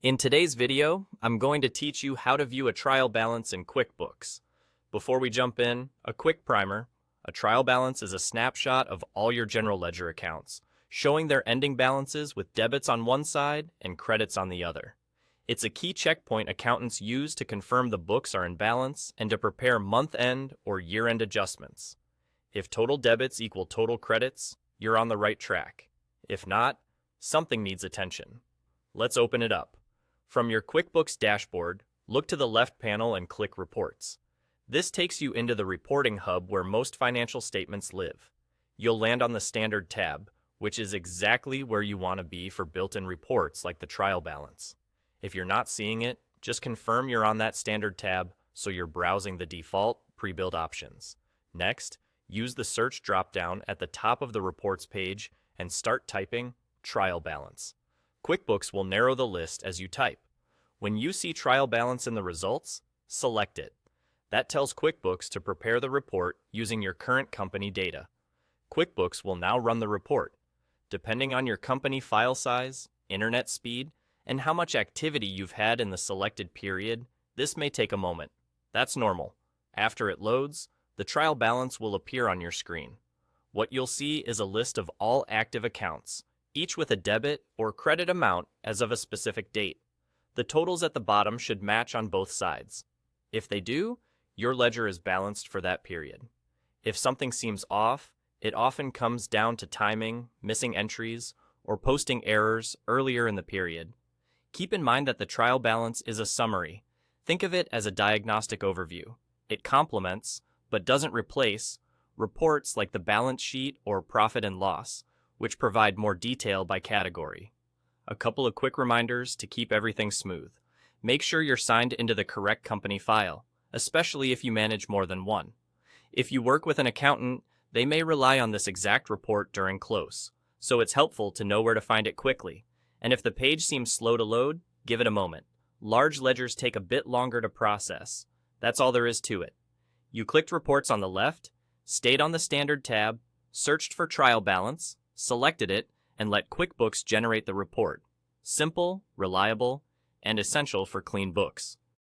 In today's video, I'm going to teach you how to view a trial balance in QuickBooks. Before we jump in, a quick primer. A trial balance is a snapshot of all your general ledger accounts, showing their ending balances with debits on one side and credits on the other. It's a key checkpoint accountants use to confirm the books are in balance and to prepare month-end or year-end adjustments. If total debits equal total credits, you're on the right track. If not, something needs attention. Let's open it up. From your QuickBooks dashboard, look to the left panel and click Reports. This takes you into the reporting hub where most financial statements live. You'll land on the Standard tab, which is exactly where you want to be for built-in reports like the trial balance. If you're not seeing it, just confirm you're on that Standard tab so you're browsing the default pre-built options. Next, use the search drop-down at the top of the Reports page and start typing Trial Balance. QuickBooks will narrow the list as you type. When you see trial balance in the results, select it. That tells QuickBooks to prepare the report using your current company data. QuickBooks will now run the report. Depending on your company file size, internet speed, and how much activity you've had in the selected period, this may take a moment. That's normal. After it loads, the trial balance will appear on your screen. What you'll see is a list of all active accounts, each with a debit or credit amount as of a specific date. The totals at the bottom should match on both sides. If they do, your ledger is balanced for that period. If something seems off, it often comes down to timing, missing entries, or posting errors earlier in the period. Keep in mind that the trial balance is a summary. Think of it as a diagnostic overview. It complements, but doesn't replace, reports like the balance sheet or profit and loss, which provide more detail by category. A couple of quick reminders to keep everything smooth. Make sure you're signed into the correct company file, especially if you manage more than one. If you work with an accountant, they may rely on this exact report during close, so it's helpful to know where to find it quickly. And if the page seems slow to load, give it a moment. Large ledgers take a bit longer to process. That's all there is to it. You clicked Reports on the left, stayed on the Standard tab, searched for Trial Balance, selected it, and let QuickBooks generate the report. Simple, reliable, and essential for clean books.